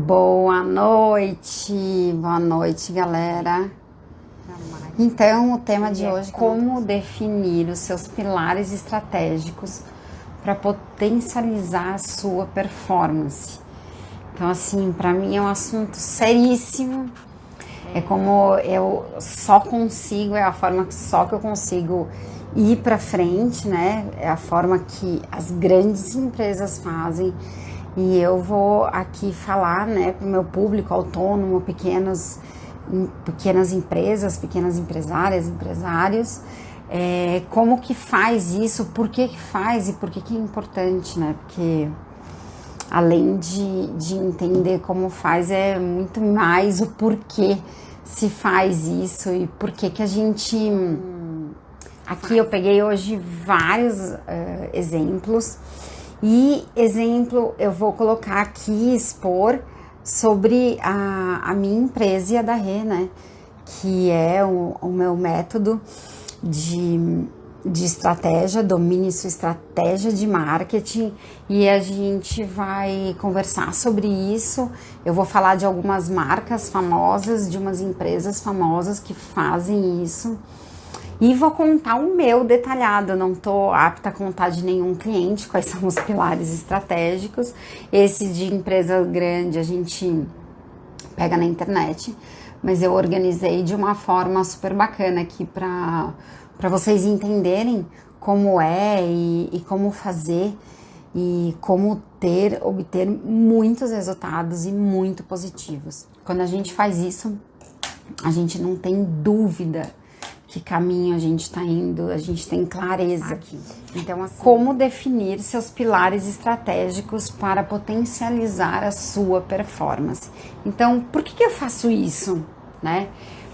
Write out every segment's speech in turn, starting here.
Boa noite, galera. Então, o tema de hoje é como definir os seus pilares estratégicos para potencializar a sua performance. Então, assim, para mim é um assunto seríssimo. É como eu só consigo, é a forma só que eu consigo ir para frente, né? É a forma que as grandes empresas fazem. E eu vou aqui falar, né, para o meu público autônomo, pequenas empresas, pequenas empresárias, empresários, como que faz isso, por que faz e por que é importante, né? Porque além de entender como faz, é muito mais o porquê se faz isso e por que a gente... Aqui eu peguei hoje vários exemplos. E exemplo, eu vou colocar aqui, expor sobre a minha empresa e a da Rê, né? Que é o meu método de estratégia, domine sua estratégia de marketing. E a gente vai conversar sobre isso. Eu vou falar de algumas marcas famosas, de umas empresas famosas que fazem isso. E vou contar o meu detalhado, eu não estou apta a contar de nenhum cliente quais são os pilares estratégicos. Esse de empresa grande a gente pega na internet, mas eu organizei de uma forma super bacana aqui para vocês entenderem como é e como fazer e como obter muitos resultados e muito positivos. Quando a gente faz isso, a gente não tem dúvida que caminho a gente está indo, a gente tem clareza aqui. Então, assim, como definir seus pilares estratégicos para potencializar a sua performance? Então, por que eu faço isso, né?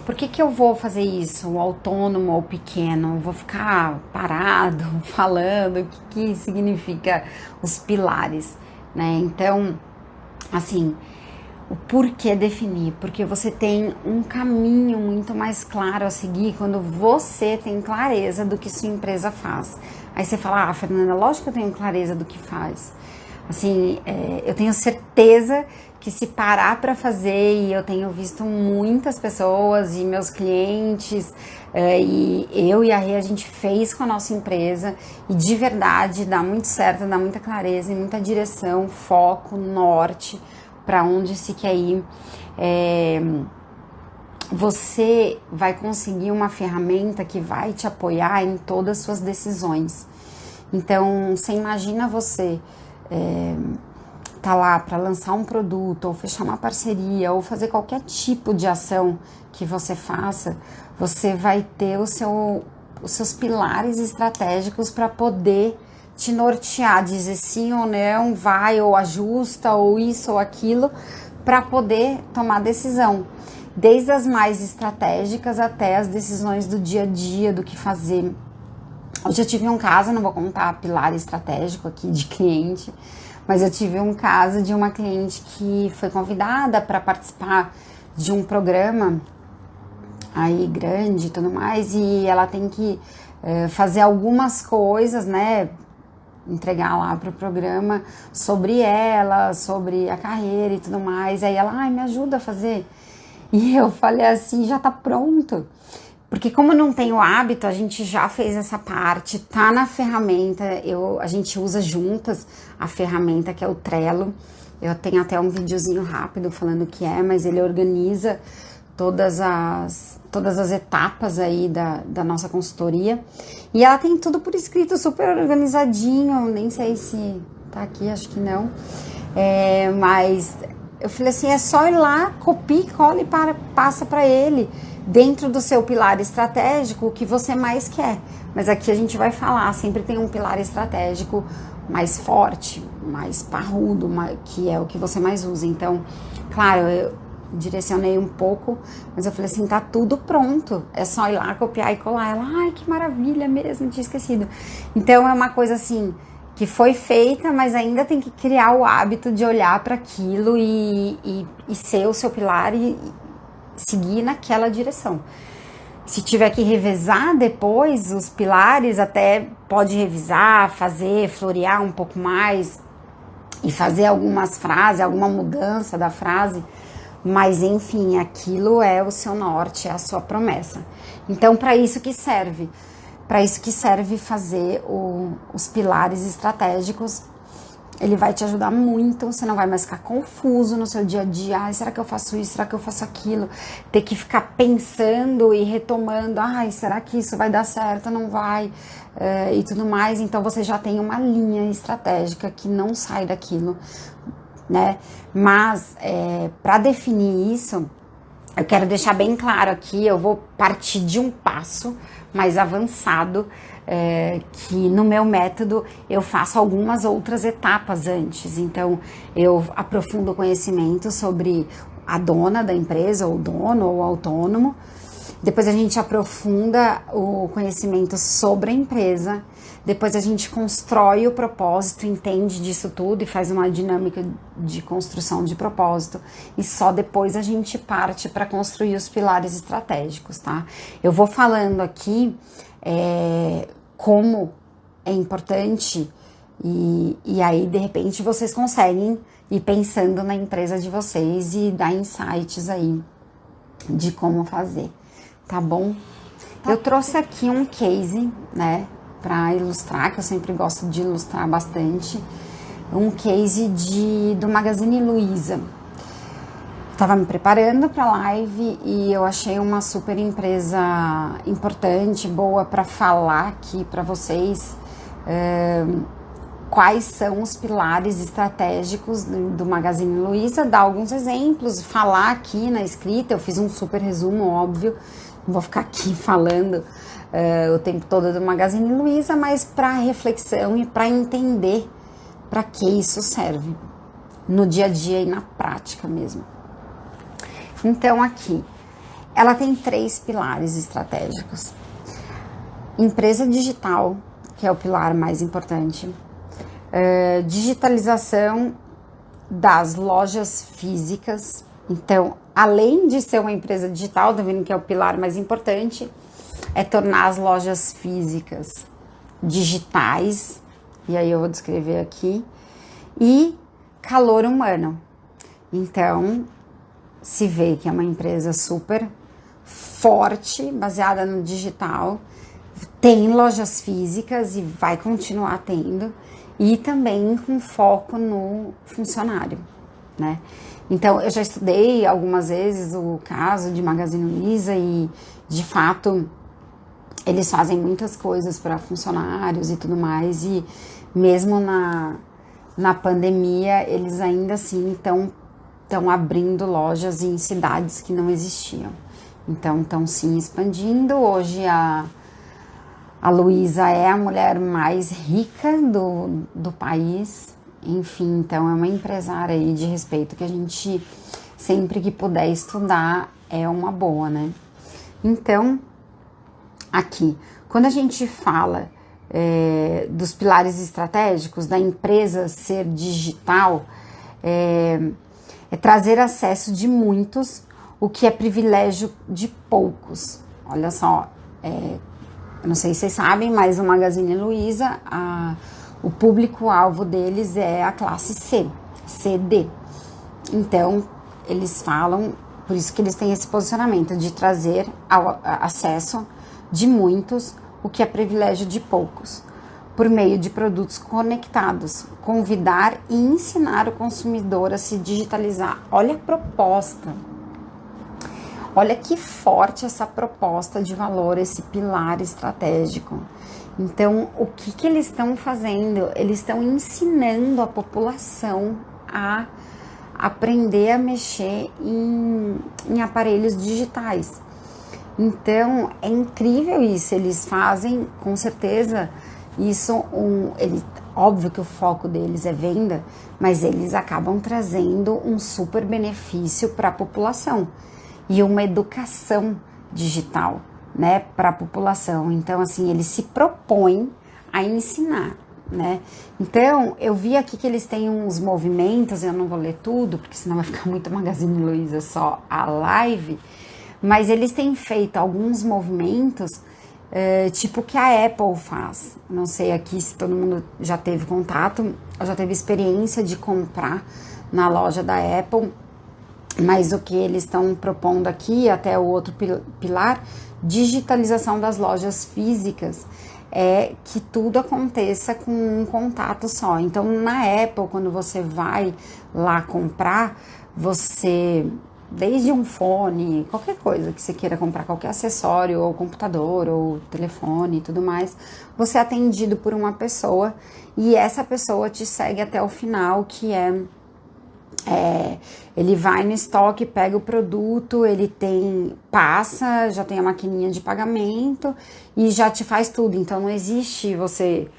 Por que eu vou fazer isso, o autônomo ou pequeno? Eu vou ficar parado falando o que significa os pilares, né? Então, assim, o porquê definir? Porque você tem um caminho muito mais claro a seguir quando você tem clareza do que sua empresa faz. Aí você fala, Fernanda, lógico que eu tenho clareza do que faz. Assim, eu tenho certeza que se parar para fazer, e eu tenho visto muitas pessoas e meus clientes, e eu e a Rê, a gente fez com a nossa empresa, e de verdade dá muito certo, dá muita clareza e muita direção, foco, norte, para onde se quer ir. Você vai conseguir uma ferramenta que vai te apoiar em todas as suas decisões. Então, você imagina você tá lá para lançar um produto, ou fechar uma parceria, ou fazer qualquer tipo de ação que você faça, você vai ter os seus pilares estratégicos para poder te nortear, dizer sim ou não, vai ou ajusta, ou isso ou aquilo, para poder tomar decisão. Desde as mais estratégicas até as decisões do dia a dia, do que fazer. Eu já tive um caso, não vou contar pilar estratégico aqui de cliente, mas eu tive um caso de uma cliente que foi convidada para participar de um programa aí grande e tudo mais, e ela tem que fazer algumas coisas, né, entregar lá pro programa sobre ela, sobre a carreira e tudo mais. Aí ela, me ajuda a fazer. E eu falei assim, já tá pronto. Porque como não tem o hábito, a gente já fez essa parte, tá na ferramenta, a gente usa juntas a ferramenta que é o Trello. Eu tenho até um videozinho rápido falando o que é, mas ele organiza todas as etapas aí da nossa consultoria. E ela tem tudo por escrito, super organizadinho, nem sei se tá aqui, acho que não. Mas eu falei assim, é só ir lá, copia, cola e passa para ele, dentro do seu pilar estratégico, o que você mais quer. Mas aqui a gente vai falar, sempre tem um pilar estratégico mais forte, mais parrudo, que é o que você mais usa. Então, claro, eu direcionei um pouco, mas eu falei assim, tá tudo pronto, é só ir lá, copiar e colar. Ela, que maravilha mesmo, tinha esquecido. Então é uma coisa assim, que foi feita, mas ainda tem que criar o hábito de olhar para aquilo e ser o seu pilar e seguir naquela direção. Se tiver que revezar depois os pilares, até pode revisar, fazer, florear um pouco mais, e fazer algumas frases, alguma mudança da frase, mas enfim, aquilo é o seu norte, é a sua promessa. Então, para isso que serve. Para isso que serve fazer os pilares estratégicos. Ele vai te ajudar muito, você não vai mais ficar confuso no seu dia a dia. Ai, será que eu faço isso? Será que eu faço aquilo? Ter que ficar pensando e retomando. Ai, será que isso vai dar certo? Não vai? E tudo mais. Então, você já tem uma linha estratégica que não sai daquilo, né? Mas, para definir isso, eu quero deixar bem claro aqui, eu vou partir de um passo mais avançado, que no meu método eu faço algumas outras etapas antes. Então, eu aprofundo o conhecimento sobre a dona da empresa, ou dono, ou autônomo. Depois a gente aprofunda o conhecimento sobre a empresa. Depois a gente constrói o propósito, entende disso tudo e faz uma dinâmica de construção de propósito. E só depois a gente parte para construir os pilares estratégicos, tá? Eu vou falando aqui como é importante e aí, de repente, vocês conseguem ir pensando na empresa de vocês e dar insights aí de como fazer, tá bom? Eu trouxe aqui um case, né, para ilustrar, que eu sempre gosto de ilustrar bastante, um case do Magazine Luiza. Estava me preparando para a live e eu achei uma super empresa importante, boa para falar aqui para vocês quais são os pilares estratégicos do Magazine Luiza, dar alguns exemplos, falar aqui na escrita. Eu fiz um super resumo, óbvio, não vou ficar aqui falando o tempo todo do Magazine Luiza, mas para reflexão e para entender para que isso serve no dia a dia e na prática mesmo. Então, aqui, ela tem 3 pilares estratégicos. Empresa digital, que é o pilar mais importante. Digitalização das lojas físicas. Então, além de ser uma empresa digital, tá vendo que é o pilar mais importante, é tornar as lojas físicas digitais. E aí eu vou descrever aqui. E calor humano. Então, se vê que é uma empresa super forte, baseada no digital, tem lojas físicas e vai continuar tendo, e também com foco no funcionário, né? Então, eu já estudei algumas vezes o caso de Magazine Luiza e, de fato, eles fazem muitas coisas para funcionários e tudo mais, e mesmo na pandemia, eles ainda assim estão abrindo lojas em cidades que não existiam. Então, estão sim expandindo. Hoje, a Luiza é a mulher mais rica do país. Enfim, então, é uma empresária aí de respeito que a gente, sempre que puder estudar, é uma boa, né? Então, aqui, quando a gente fala dos pilares estratégicos, da empresa ser digital, é trazer acesso de muitos, o que é privilégio de poucos. Olha só, eu não sei se vocês sabem, mas o Magazine Luiza, o público-alvo deles é a classe C, CD. Então, eles falam, por isso que eles têm esse posicionamento de trazer acesso de muitos, o que é privilégio de poucos, por meio de produtos conectados, convidar e ensinar o consumidor a se digitalizar. Olha a proposta, olha que forte essa proposta de valor, esse pilar estratégico. Então, o que eles estão fazendo? Eles estão ensinando a população a aprender a mexer em aparelhos digitais. Então, é incrível isso, eles fazem, com certeza, isso, óbvio que o foco deles é venda, mas eles acabam trazendo um super benefício para a população e uma educação digital, né, para a população. Então, assim, eles se propõem a ensinar, né? Então, eu vi aqui que eles têm uns movimentos, eu não vou ler tudo, porque senão vai ficar muito Magazine Luiza só a live, mas eles têm feito alguns movimentos tipo que a Apple faz. Não sei aqui se todo mundo já teve contato, já teve experiência de comprar na loja da Apple, mas o que eles estão propondo aqui, até o outro pilar, digitalização das lojas físicas, é que tudo aconteça com um contato só. Então, na Apple, quando você vai lá comprar, você, desde um fone, qualquer coisa que você queira comprar, qualquer acessório, ou computador, ou telefone e tudo mais, você é atendido por uma pessoa e essa pessoa te segue até o final, que ele vai no estoque, pega o produto, ele passa, já tem a maquininha de pagamento e já te faz tudo. Então não existe você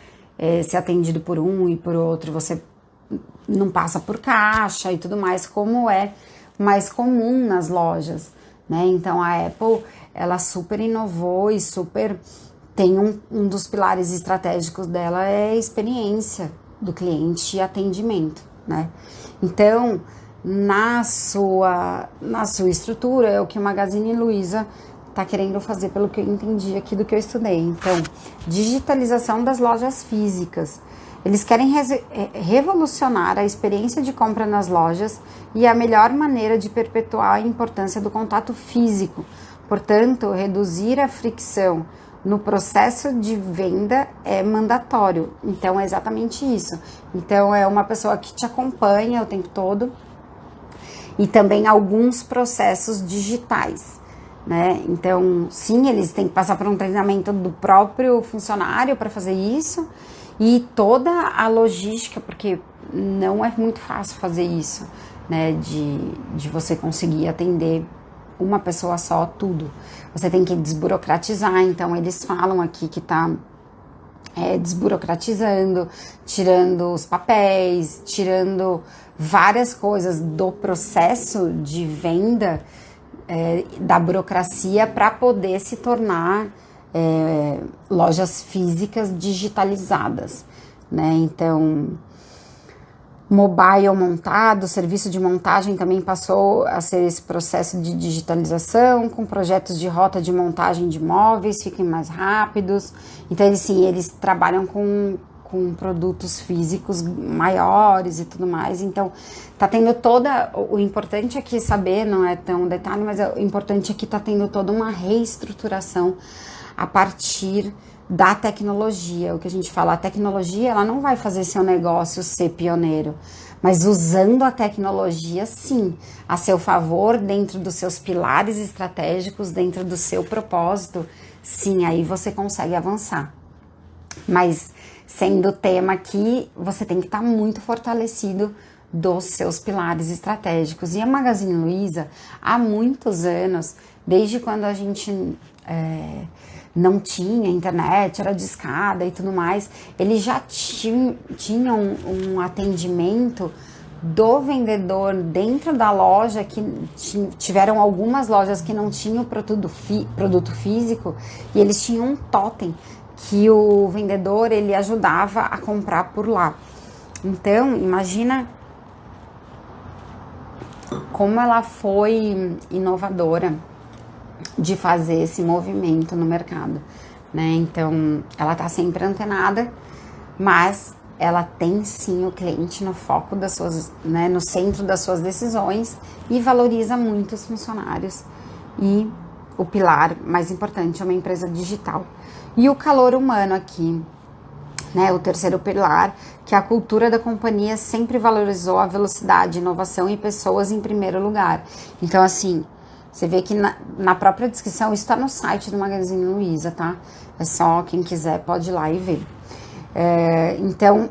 ser atendido por um e por outro, você não passa por caixa e tudo mais, como é mais comum nas lojas, né? Então a Apple, ela super inovou e super tem um dos pilares estratégicos dela é a experiência do cliente e atendimento, né? Então, na sua estrutura, é o que o Magazine Luiza está querendo fazer, pelo que eu entendi aqui do que eu estudei. Então, digitalização das lojas físicas. Eles querem revolucionar a experiência de compra nas lojas e a melhor maneira de perpetuar a importância do contato físico. Portanto, reduzir a fricção no processo de venda é mandatório. Então, é exatamente isso. Então, é uma pessoa que te acompanha o tempo todo e também alguns processos digitais, né? Então, sim, eles têm que passar por um treinamento do próprio funcionário para fazer isso e toda a logística, porque não é muito fácil fazer isso, né? De você conseguir atender uma pessoa só, tudo. Você tem que desburocratizar, então eles falam aqui que tá desburocratizando, tirando os papéis, tirando várias coisas do processo de venda, da burocracia, para poder se tornar lojas físicas digitalizadas, né? Então, mobile montado, serviço de montagem também passou a ser esse processo de digitalização, com projetos de rota de montagem de móveis, fiquem mais rápidos. Então, eles trabalham com produtos físicos maiores e tudo mais. Então, tá tendo o importante aqui saber, não é tão detalhe, mas o importante aqui tá tendo toda uma reestruturação a partir da tecnologia. O que a gente fala, a tecnologia, ela não vai fazer seu negócio ser pioneiro, mas usando a tecnologia, sim, a seu favor, dentro dos seus pilares estratégicos, dentro do seu propósito, sim, aí você consegue avançar. Mas, sendo o tema aqui, você tem que estar muito fortalecido dos seus pilares estratégicos. E a Magazine Luiza, há muitos anos, desde quando a gente não tinha internet, era discada e tudo mais, eles já tinham um atendimento do vendedor dentro da loja, que tiveram algumas lojas que não tinham produto físico, e eles tinham um totem que o vendedor, ele ajudava a comprar por lá. Então, imagina como ela foi inovadora de fazer esse movimento no mercado, né? Então, ela tá sempre antenada, mas ela tem sim o cliente no foco das suas, né, no centro das suas decisões, e valoriza muito os funcionários. E o pilar mais importante é uma empresa digital. E o calor humano aqui, né, o terceiro pilar, que a cultura da companhia sempre valorizou a velocidade, inovação e pessoas em primeiro lugar. Então, assim, você vê que na própria descrição, isso está no site do Magazine Luiza, tá? É só quem quiser pode ir lá e ver. Então,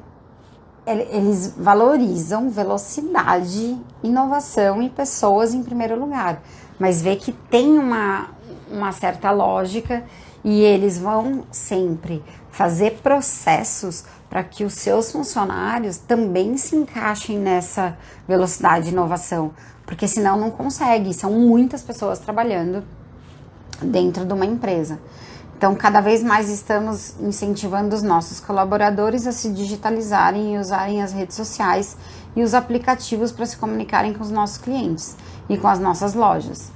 eles valorizam velocidade, inovação e pessoas em primeiro lugar. Mas vê que tem uma certa lógica, e eles vão sempre fazer processos para que os seus funcionários também se encaixem nessa velocidade e inovação, porque senão não consegue. São muitas pessoas trabalhando dentro de uma empresa. Então, cada vez mais estamos incentivando os nossos colaboradores a se digitalizarem e usarem as redes sociais e os aplicativos para se comunicarem com os nossos clientes e com as nossas lojas.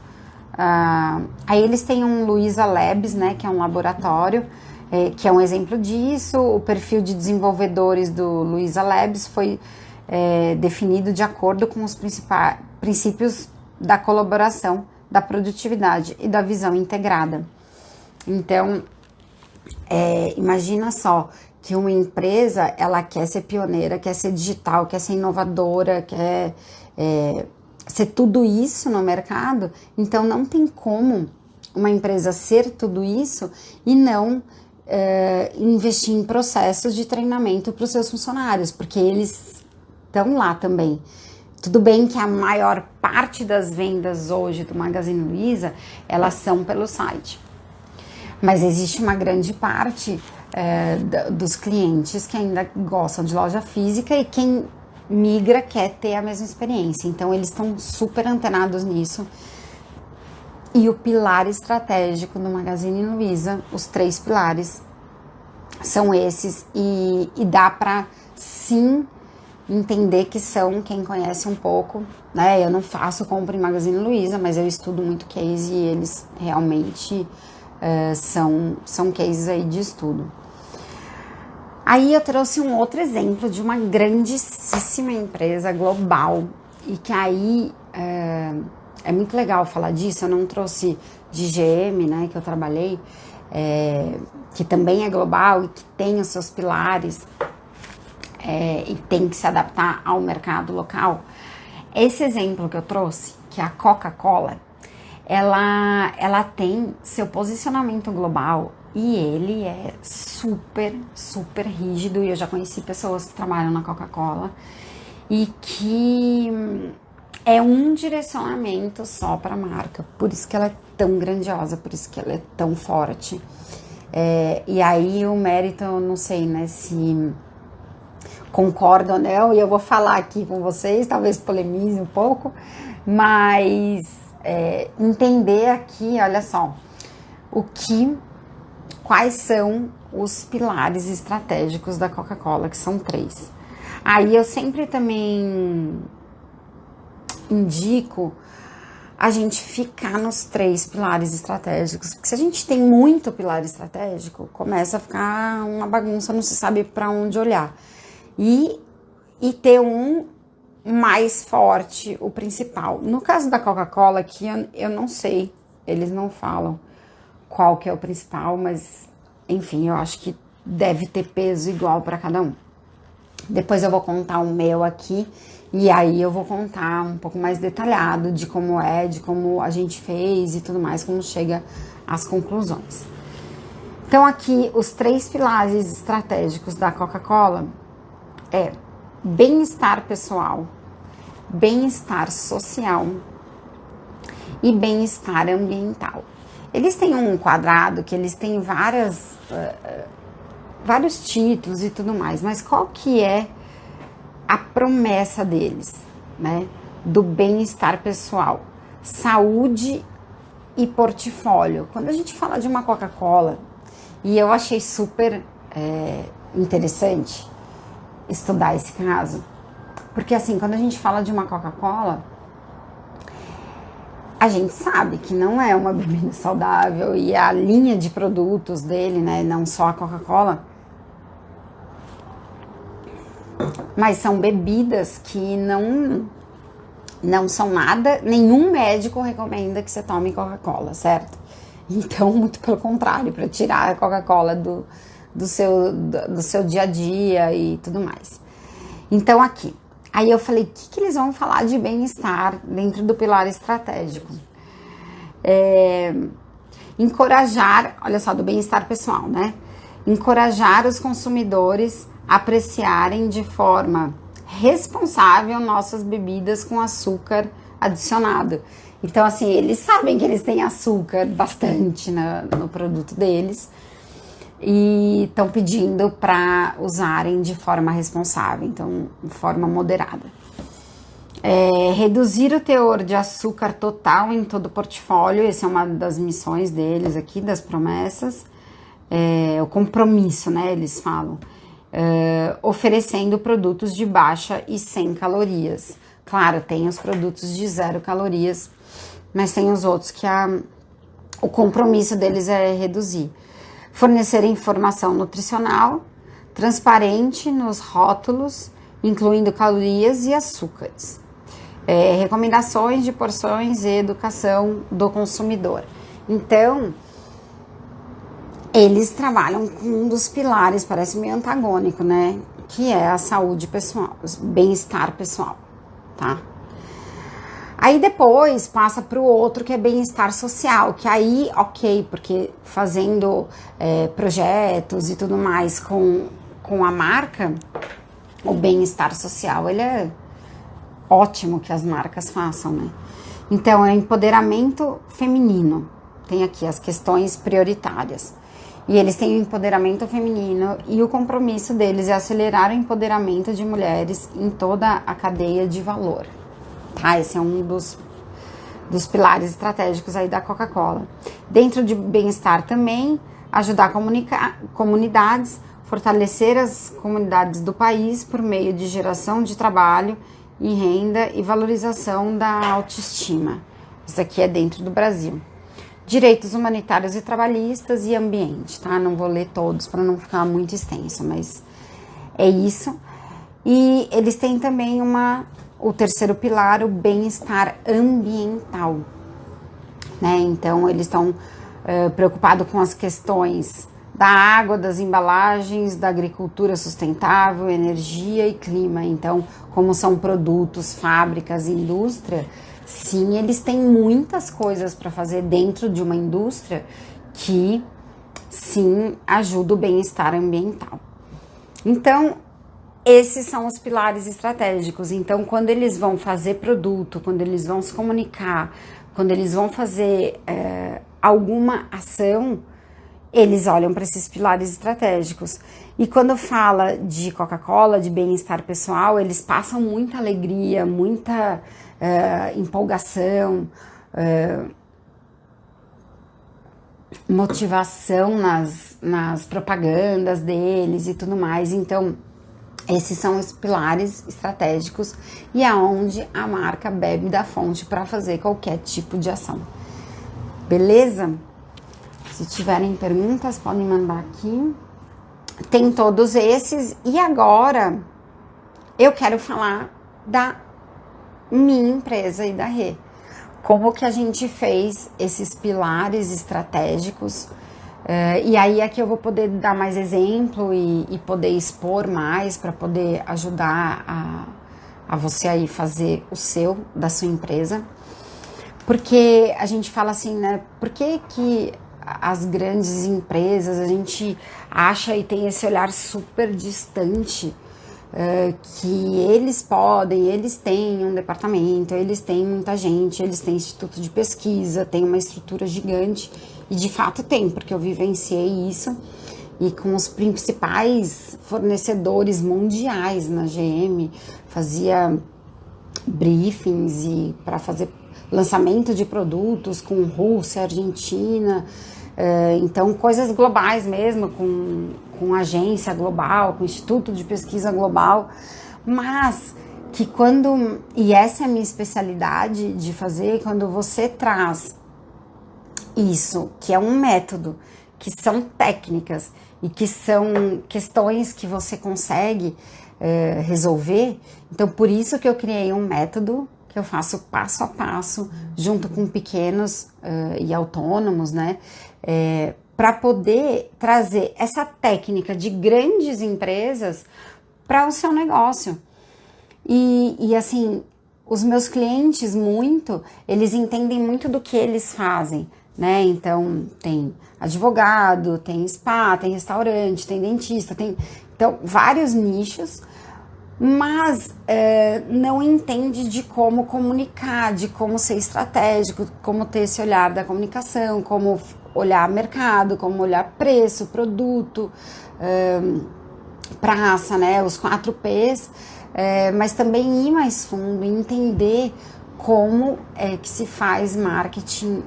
Aí eles têm um Luiza Labs, né, que é um laboratório, que é um exemplo disso. O perfil de desenvolvedores do Luiza Labs foi definido de acordo com os principais princípios da colaboração, da produtividade e da visão integrada. Então, imagina só que uma empresa, ela quer ser pioneira, quer ser digital, quer ser inovadora, quer ser tudo isso no mercado. Então, não tem como uma empresa ser tudo isso e não investir em processos de treinamento para os seus funcionários, porque eles estão lá também. Tudo bem que a maior parte das vendas hoje do Magazine Luiza, elas são pelo site. Mas existe uma grande parte dos clientes que ainda gostam de loja física e quem migra quer ter a mesma experiência. Então, eles estão super antenados nisso. E o pilar estratégico do Magazine Luiza, os 3 pilares, são esses. E dá para, sim, entender que são quem conhece um pouco, né? Eu não faço compra em Magazine Luiza, mas eu estudo muito case e eles realmente são cases aí de estudo. Aí eu trouxe um outro exemplo de uma grandíssima empresa global e que aí é muito legal falar disso. Eu não trouxe de GM, né, que eu trabalhei, que também é global e que tem os seus pilares e tem que se adaptar ao mercado local. Esse exemplo que eu trouxe, que é a Coca-Cola, ela tem seu posicionamento global e ele é super, super rígido. E eu já conheci pessoas que trabalham na Coca-Cola e que é um direcionamento só para a marca. Por isso que ela é tão grandiosa, por isso que ela é tão forte. E aí o mérito, eu não sei, né, se concordam ou não, e eu vou falar aqui com vocês, talvez polemize um pouco, mas entender aqui, olha só, quais são os pilares estratégicos da Coca-Cola, que são 3. Aí eu sempre também indico a gente ficar nos 3 pilares estratégicos, porque se a gente tem muito pilar estratégico, começa a ficar uma bagunça, não se sabe para onde olhar. E ter um mais forte, o principal. No caso da Coca-Cola, aqui eu não sei, eles não falam qual que é o principal, mas enfim, eu acho que deve ter peso igual para cada um. Depois eu vou contar o meu aqui e aí eu vou contar um pouco mais detalhado de como de como a gente fez e tudo mais, como chega às conclusões. Então aqui os 3 pilares estratégicos da Coca-Cola é bem-estar pessoal, bem-estar social e bem-estar ambiental. Eles têm um quadrado que eles têm vários títulos e tudo mais, mas qual que é a promessa deles, né? Do bem-estar pessoal, saúde e portfólio. Quando a gente fala de uma Coca-Cola, e eu achei super interessante estudar esse caso, porque assim, quando a gente fala de uma Coca-Cola, a gente sabe que não é uma bebida saudável e a linha de produtos dele, né, não só a Coca-Cola, mas são bebidas que não são nada, nenhum médico recomenda que você tome Coca-Cola, certo? Então, muito pelo contrário, para tirar a Coca-Cola do seu dia a dia e tudo mais. Então, aqui, aí eu falei, o que eles vão falar de bem-estar dentro do pilar estratégico? Encorajar, olha só, do bem-estar pessoal, né? Encorajar os consumidores a apreciarem de forma responsável nossas bebidas com açúcar adicionado. Então, assim, eles sabem que eles têm açúcar bastante no produto deles e estão pedindo para usarem de forma responsável, então, de forma moderada. Reduzir o teor de açúcar total em todo o portfólio, essa é uma das missões deles aqui, das promessas, o compromisso, né, eles falam, oferecendo produtos de baixa e sem calorias. Claro, tem os produtos de 0 calorias, mas tem os outros que o compromisso deles é reduzir. Fornecer informação nutricional transparente nos rótulos, incluindo calorias e açúcares. Recomendações de porções e educação do consumidor. Então, eles trabalham com um dos pilares, parece meio antagônico, né? Que é a saúde pessoal, bem-estar pessoal, tá? Aí depois passa para o outro, que é bem-estar social, que aí, ok, porque fazendo projetos e tudo mais com a marca, o bem-estar social, ele é ótimo que as marcas façam, né? Então, é empoderamento feminino, tem aqui as questões prioritárias. E eles têm o empoderamento feminino e o compromisso deles é acelerar o empoderamento de mulheres em toda a cadeia de valor. Tá? Esse é um dos pilares estratégicos aí da Coca-Cola. Dentro de bem-estar também, ajudar comunidades, fortalecer as comunidades do país por meio de geração de trabalho e renda e valorização da autoestima. Isso aqui é dentro do Brasil. Direitos humanitários e trabalhistas e ambiente, tá? Não vou ler todos para não ficar muito extenso, mas é isso. E eles têm também o terceiro pilar, o bem-estar ambiental, né? Então, eles estão preocupados com as questões da água, das embalagens, da agricultura sustentável, energia e clima. Então, como são produtos, fábricas, indústria, sim, eles têm muitas coisas para fazer dentro de uma indústria que, sim, ajuda o bem-estar ambiental. Então, esses são os pilares estratégicos. Então, quando eles vão fazer produto, quando eles vão se comunicar, quando eles vão fazer alguma ação, eles olham para esses pilares estratégicos. E quando fala de Coca-Cola, de bem-estar pessoal, eles passam muita alegria, muita empolgação, motivação nas propagandas deles e tudo mais. Então, esses são os pilares estratégicos e é onde a marca bebe da fonte para fazer qualquer tipo de ação. Beleza? Se tiverem perguntas, podem mandar aqui. Tem todos esses. E agora, eu quero falar da minha empresa e da Rê. Como que a gente fez esses pilares estratégicos. E aí aqui eu vou poder dar mais exemplo e poder expor mais para poder ajudar a você aí fazer da sua empresa. Porque a gente fala assim, né? Por que as grandes empresas, a gente acha e tem esse olhar super distante, que eles têm um departamento, eles têm muita gente, eles têm instituto de pesquisa, tem uma estrutura gigante, e de fato tem, porque eu vivenciei isso, e com os principais fornecedores mundiais na GM, fazia briefings e para fazer lançamento de produtos com Rússia, Argentina, então coisas globais mesmo, com agência global, com instituto de pesquisa global, mas que e essa é a minha especialidade de fazer, quando você traz isso, que é um método, que são técnicas e que são questões que você consegue resolver, então por isso que eu criei um método que eu faço passo a passo, junto com pequenos e autônomos, né? Para poder trazer essa técnica de grandes empresas para o seu negócio. E assim, os meus clientes eles entendem muito do que eles fazem, né? Então, tem advogado, tem spa, tem restaurante, tem dentista, então, vários nichos, mas não entende de como comunicar, de como ser estratégico, como ter esse olhar da comunicação, como olhar mercado, como olhar preço, produto, praça, né, os 4 P's, mas também ir mais fundo e entender como é que se faz marketing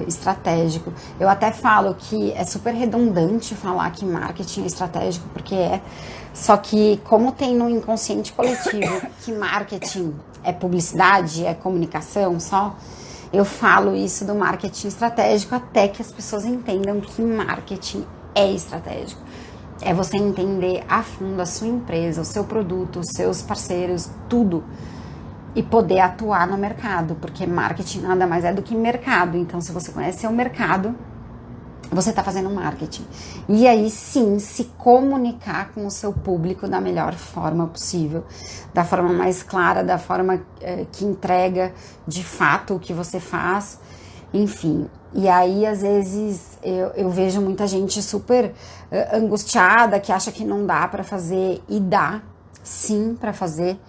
estratégico. Eu até falo que é super redundante falar que marketing é estratégico, porque só que como tem no inconsciente coletivo que marketing é publicidade, é comunicação só, eu falo isso do marketing estratégico até que as pessoas entendam que marketing é estratégico. É você entender a fundo a sua empresa, o seu produto, os seus parceiros, tudo. E poder atuar no mercado, porque marketing nada mais é do que mercado. Então, se você conhece o mercado, você está fazendo marketing. E aí sim, se comunicar com o seu público da melhor forma possível, da forma mais clara, da forma que entrega de fato o que você faz, enfim. E aí, às vezes, eu vejo muita gente super angustiada, que acha que não dá para fazer, e dá sim para fazer.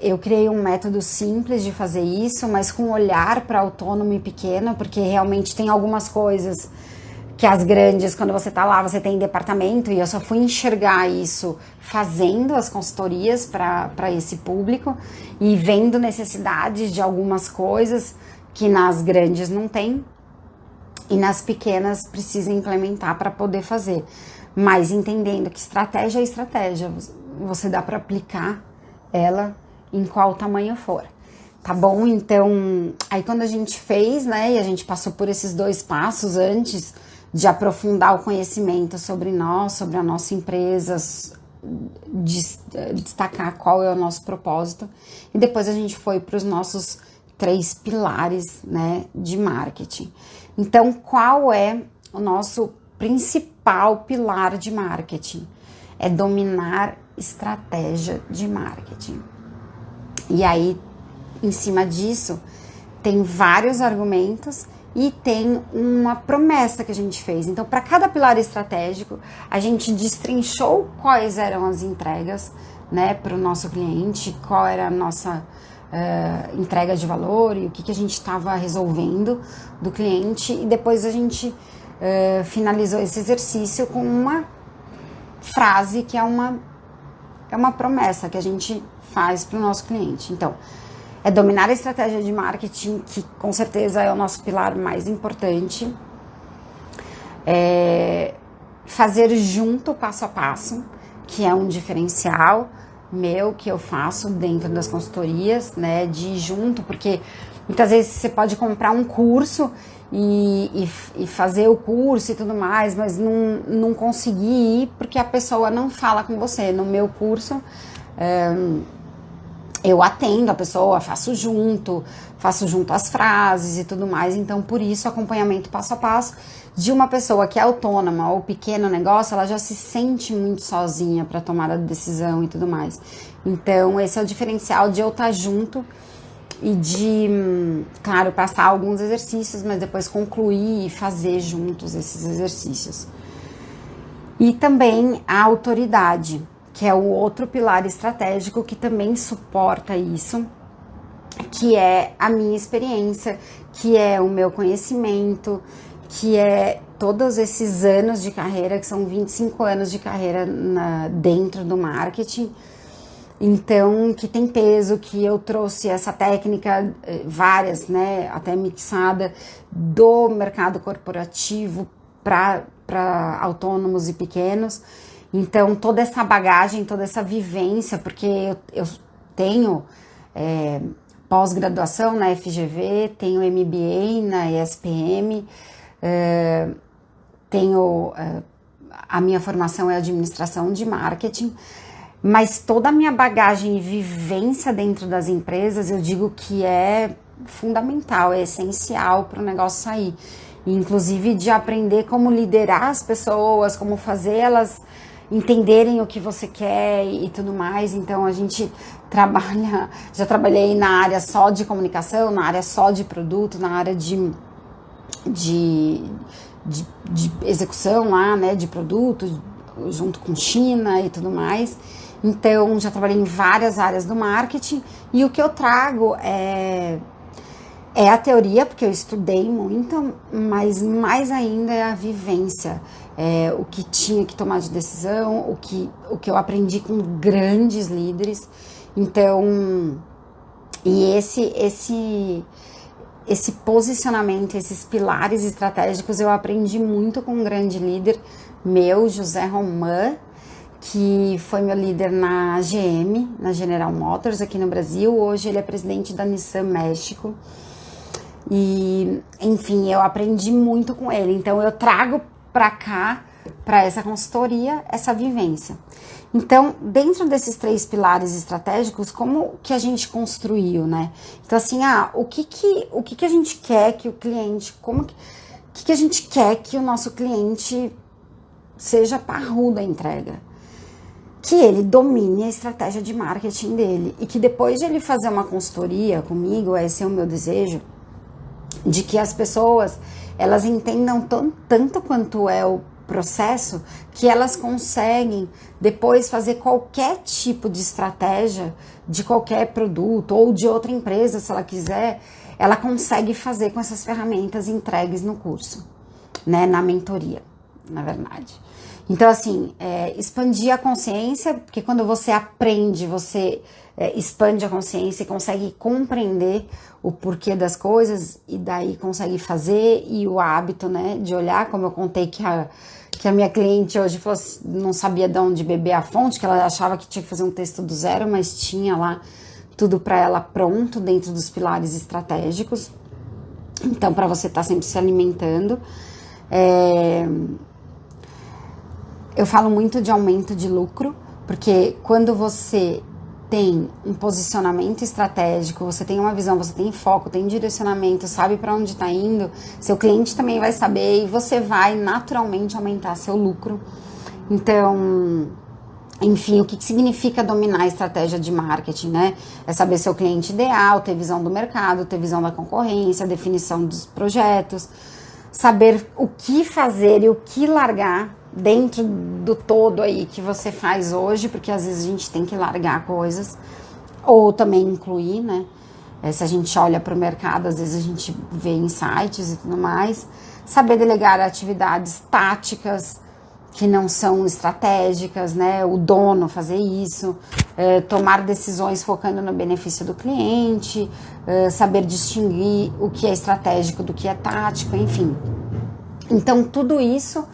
Eu criei um método simples de fazer isso, mas com olhar para autônomo e pequeno, porque realmente tem algumas coisas que as grandes, quando você tá lá, você tem departamento, e eu só fui enxergar isso fazendo as consultorias para esse público e vendo necessidades de algumas coisas que nas grandes não tem e nas pequenas precisa implementar para poder fazer. Mas entendendo que estratégia é estratégia, você dá para aplicar ela em qual tamanho for, tá bom? Então, aí quando a gente fez, né, e a gente passou por esses 2 passos antes de aprofundar o conhecimento sobre nós, sobre a nossa empresa, destacar qual é o nosso propósito, e depois a gente foi para os nossos 3 pilares, né, de marketing. Então, qual é o nosso principal pilar de marketing? É dominar estratégia de marketing. E aí, em cima disso, tem vários argumentos e tem uma promessa que a gente fez. Então, para cada pilar estratégico, a gente destrinchou quais eram as entregas, né, para o nosso cliente, qual era a nossa entrega de valor e o que a gente estava resolvendo do cliente, e depois a gente finalizou esse exercício com uma frase que é uma promessa que a gente faz para o nosso cliente. Então, é dominar a estratégia de marketing, que com certeza é o nosso pilar mais importante. Fazer junto, passo a passo, que é um diferencial meu que eu faço dentro das consultorias, né, de ir junto, porque muitas vezes você pode comprar um curso e fazer o curso e tudo mais, mas não conseguir ir porque a pessoa não fala com você. No meu curso, eu atendo a pessoa, faço junto as frases e tudo mais. Então, por isso, acompanhamento passo a passo de uma pessoa que é autônoma ou pequeno negócio, ela já se sente muito sozinha para tomar a decisão e tudo mais. Então, esse é o diferencial de eu estar junto e de, claro, passar alguns exercícios, mas depois concluir e fazer juntos esses exercícios. E também a autoridade, que é o outro pilar estratégico que também suporta isso, que é a minha experiência, que é o meu conhecimento, que é todos esses anos de carreira, que são 25 anos de carreira dentro do marketing. Então, que tem peso, que eu trouxe essa técnica, várias, né, até mixada, do mercado corporativo para autônomos e pequenos. Então, toda essa bagagem, toda essa vivência, porque eu tenho pós-graduação na FGV, tenho MBA na ESPM, tenho a minha formação é administração de marketing, mas toda a minha bagagem e vivência dentro das empresas, eu digo que é fundamental, é essencial para o negócio sair. Inclusive de aprender como liderar as pessoas, como fazer elas entenderem o que você quer e tudo mais. Então a gente já trabalhei na área só de comunicação, na área só de produto, na área de execução lá, né, de produto, junto com China e tudo mais. Então, já trabalhei em várias áreas do marketing, e o que eu trago é a teoria, porque eu estudei muito, mas mais ainda é a vivência, o que tinha que tomar de decisão, o que eu aprendi com grandes líderes. Então, e esse posicionamento, esses pilares estratégicos, eu aprendi muito com um grande líder meu, José Roman, que foi meu líder na GM, na General Motors, aqui no Brasil. Hoje ele é presidente da Nissan México. E, enfim, eu aprendi muito com ele. Então, eu trago para cá, para essa consultoria, essa vivência. Então, dentro desses 3 pilares estratégicos, como que a gente construiu, né? Então, assim, o que a gente quer que o cliente, o que a gente quer que o nosso cliente seja parrudo a entrega? Que ele domine a estratégia de marketing dele e que depois de ele fazer uma consultoria comigo, esse é o meu desejo, de que as pessoas, elas entendam tanto quanto é o processo, que elas conseguem depois fazer qualquer tipo de estratégia de qualquer produto ou de outra empresa, se ela quiser, ela consegue fazer com essas ferramentas entregues no curso, né, na mentoria, na verdade. Então, assim, expandir a consciência, porque quando você aprende, você expande a consciência e consegue compreender o porquê das coisas e daí consegue fazer, e o hábito, né, de olhar, como eu contei que a minha cliente hoje falou, não sabia de onde beber a fonte, que ela achava que tinha que fazer um texto do zero, mas tinha lá tudo para ela pronto dentro dos pilares estratégicos. Então, para você estar sempre se alimentando. Eu falo muito de aumento de lucro, porque quando você tem um posicionamento estratégico, você tem uma visão, você tem foco, tem direcionamento, sabe para onde está indo, seu cliente também vai saber e você vai naturalmente aumentar seu lucro. Então, enfim, o que significa dominar a estratégia de marketing, né? É saber seu cliente ideal, ter visão do mercado, ter visão da concorrência, definição dos projetos, saber o que fazer e o que largar dentro do todo aí que você faz hoje, porque às vezes a gente tem que largar coisas, ou também incluir, né? Se a gente olha para o mercado, às vezes a gente vê insights e tudo mais. Saber delegar atividades táticas que não são estratégicas, né? O dono fazer isso, tomar decisões focando no benefício do cliente, saber distinguir o que é estratégico do que é tático, enfim. Então, tudo isso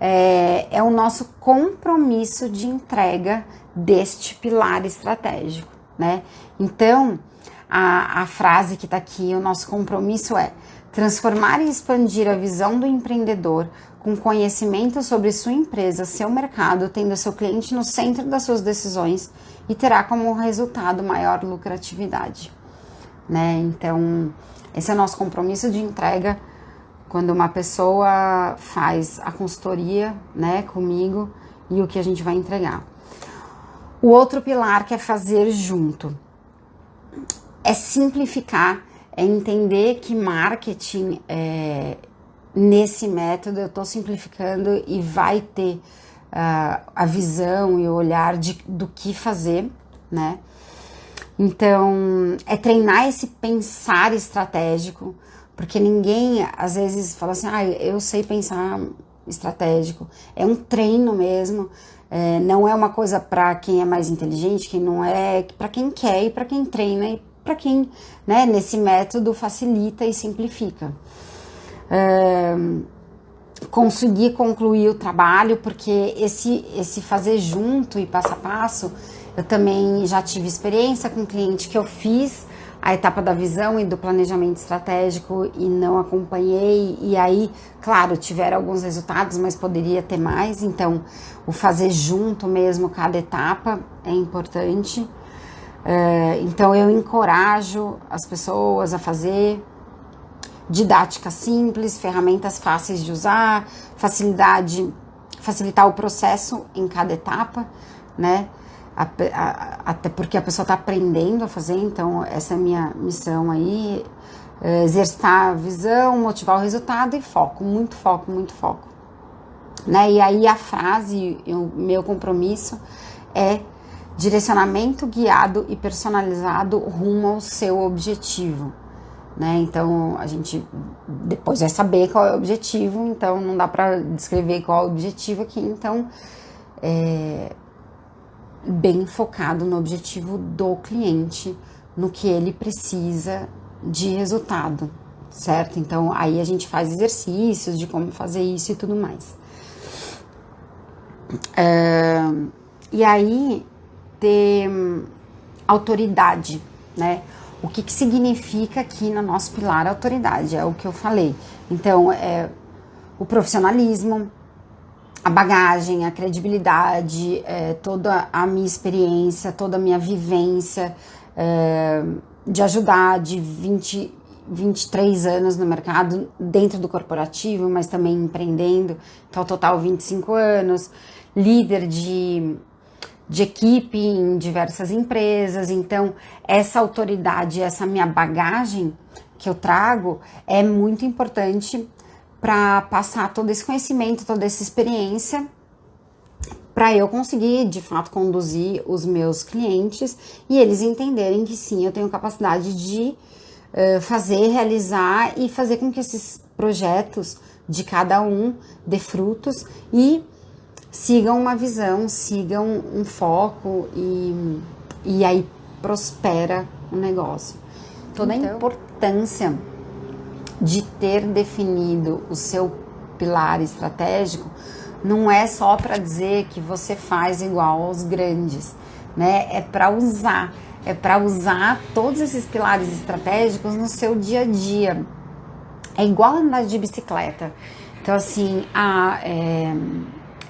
é o nosso compromisso de entrega deste pilar estratégico, né? Então, a frase que está aqui, o nosso compromisso é transformar e expandir a visão do empreendedor com conhecimento sobre sua empresa, seu mercado, tendo seu cliente no centro das suas decisões e terá como resultado maior lucratividade, né? Então, esse é o nosso compromisso de entrega quando uma pessoa faz a consultoria, né, comigo, e o que a gente vai entregar. O outro pilar que é fazer junto é simplificar, é entender que marketing, nesse método eu estou simplificando e vai ter a visão e o olhar do que fazer, né? Então, é treinar esse pensar estratégico, porque ninguém, às vezes, fala assim, eu sei pensar estratégico. É um treino mesmo, não é uma coisa para quem é mais inteligente, quem não é, para quem quer e para quem treina e para quem, né, nesse método facilita e simplifica. Conseguir concluir o trabalho, porque esse fazer junto e passo a passo, eu também já tive experiência com cliente que eu fiz a etapa da visão e do planejamento estratégico e não acompanhei, e aí, claro, tiveram alguns resultados, mas poderia ter mais, então o fazer junto mesmo cada etapa é importante. Então eu encorajo as pessoas a fazer didática simples, ferramentas fáceis de usar, facilitar o processo em cada etapa, né? Até porque a pessoa está aprendendo a fazer, então essa é a minha missão aí, exercitar a visão, motivar o resultado e foco, muito foco, né? E aí a frase, o meu compromisso é direcionamento guiado e personalizado rumo ao seu objetivo, né? Então a gente depois vai saber qual é o objetivo, então não dá para descrever qual é o objetivo aqui, então bem focado no objetivo do cliente, no que ele precisa de resultado, certo? Então aí a gente faz exercícios de como fazer isso e tudo mais. E aí ter autoridade, né? O que significa aqui no nosso pilar autoridade? É o que eu falei. Então, é o profissionalismo, a bagagem, a credibilidade, toda a minha experiência, toda a minha vivência de ajudar de 23 anos no mercado, dentro do corporativo, mas também empreendendo, então ao total 25 anos, líder de equipe em diversas empresas. Então essa autoridade, essa minha bagagem que eu trago é muito importante para passar todo esse conhecimento, toda essa experiência, para eu conseguir, de fato, conduzir os meus clientes e eles entenderem que sim, eu tenho capacidade de fazer, realizar e fazer com que esses projetos de cada um dê frutos e sigam uma visão, sigam um foco e aí prospera o negócio. Toda a importância de ter definido o seu pilar estratégico não é só para dizer que você faz igual aos grandes, né? É para usar todos esses pilares estratégicos no seu dia a dia. É igual andar de bicicleta. Então, assim,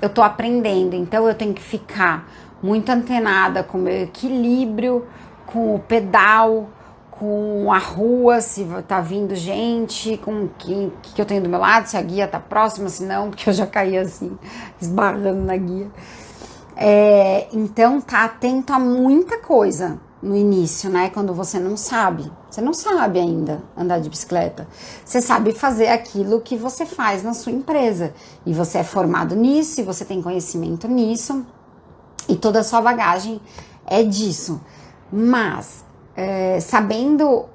eu tô aprendendo, então eu tenho que ficar muito antenada com o meu equilíbrio, com o pedal, com a rua, se tá vindo gente, com que eu tenho do meu lado, se a guia tá próxima, se não, porque eu já caí assim, esbarrando na guia. Então tá atento a muita coisa no início, né? Quando você não sabe ainda andar de bicicleta. Você sabe fazer aquilo que você faz na sua empresa. E você é formado nisso, e você tem conhecimento nisso, e toda a sua bagagem é disso. Mas sabendo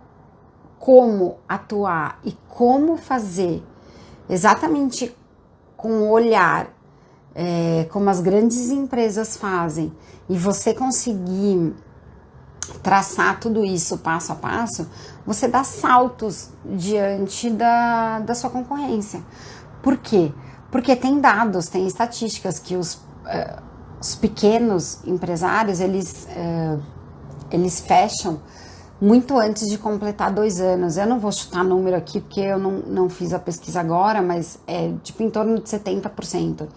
como atuar e como fazer exatamente com o olhar, como as grandes empresas fazem, e você conseguir traçar tudo isso passo a passo, você dá saltos diante da sua concorrência. Por quê? Porque tem dados, tem estatísticas que os pequenos empresários, eles fecham muito antes de completar 2 anos. Eu não vou chutar número aqui porque eu não fiz a pesquisa agora, mas é tipo em torno de 70%,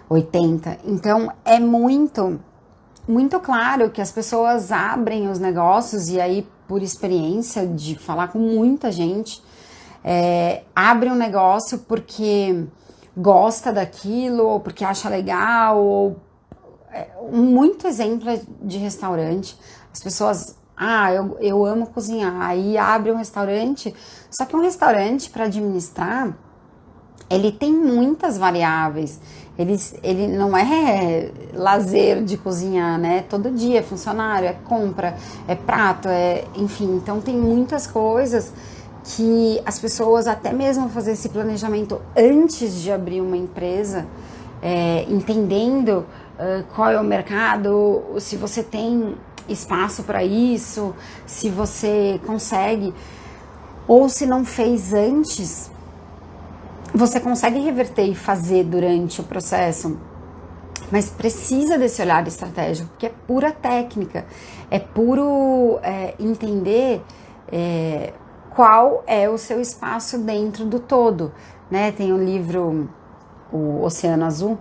80%. Então é muito claro que as pessoas abrem os negócios, e aí por experiência de falar com muita gente, abre um negócio porque gosta daquilo, ou porque acha legal, ou muito exemplo de restaurante. As pessoas, eu amo cozinhar, aí abre um restaurante, só que um restaurante para administrar, ele tem muitas variáveis, ele não é lazer de cozinhar, né? Todo dia é funcionário, é compra, é prato, enfim, então tem muitas coisas que as pessoas, até mesmo fazer esse planejamento antes de abrir uma empresa, entendendo qual é o mercado, se você tem espaço para isso, se você consegue, ou se não fez antes, você consegue reverter e fazer durante o processo, mas precisa desse olhar estratégico, porque é pura técnica, é puro entender qual é o seu espaço dentro do todo, né? Tem o livro O Oceano Azul,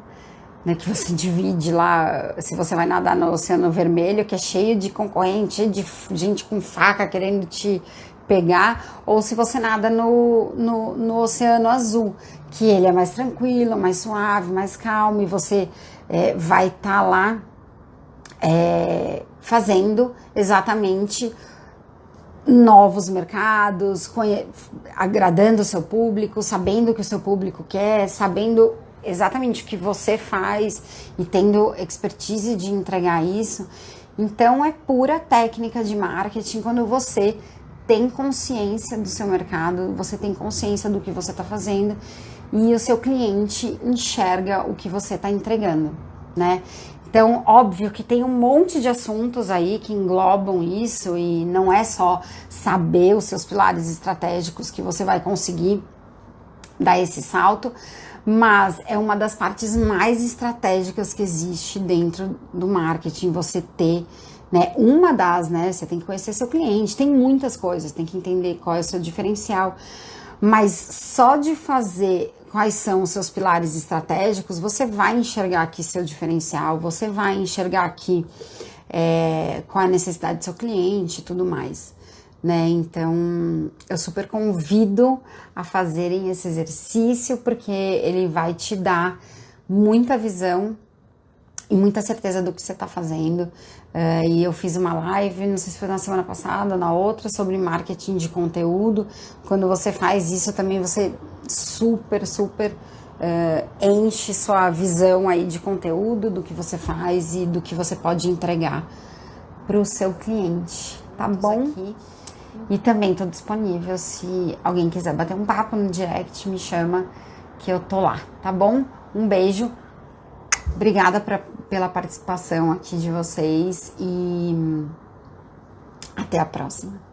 né, que você divide lá, se você vai nadar no Oceano Vermelho, que é cheio de concorrente, cheio de gente com faca querendo te pegar, ou se você nada no Oceano Azul, que ele é mais tranquilo, mais suave, mais calmo, e você vai estar lá fazendo exatamente novos mercados, agradando o seu público, sabendo o que o seu público quer, sabendo exatamente o que você faz e tendo expertise de entregar isso. Então é pura técnica de marketing quando você tem consciência do seu mercado, você tem consciência do que você está fazendo e o seu cliente enxerga o que você está entregando, né? Então, óbvio que tem um monte de assuntos aí que englobam isso, e não é só saber os seus pilares estratégicos que você vai conseguir dar esse salto, mas é uma das partes mais estratégicas que existe dentro do marketing, você ter, né, você tem que conhecer seu cliente, tem muitas coisas, tem que entender qual é o seu diferencial, Mas só de fazer quais são os seus pilares estratégicos, você vai enxergar aqui seu diferencial, você vai enxergar aqui qual é a necessidade do seu cliente e tudo mais, né? Então, eu super convido a fazerem esse exercício, porque ele vai te dar muita visão e muita certeza do que você está fazendo. E eu fiz uma live, não sei se foi na semana passada ou na outra, sobre marketing de conteúdo. Quando você faz isso também, você super enche sua visão aí de conteúdo, do que você faz e do que você pode entregar para o seu cliente, tá bom? Aqui. E também tô disponível, se alguém quiser bater um papo no direct, me chama que eu tô lá, tá bom? Um beijo, obrigada pela participação aqui de vocês e até a próxima.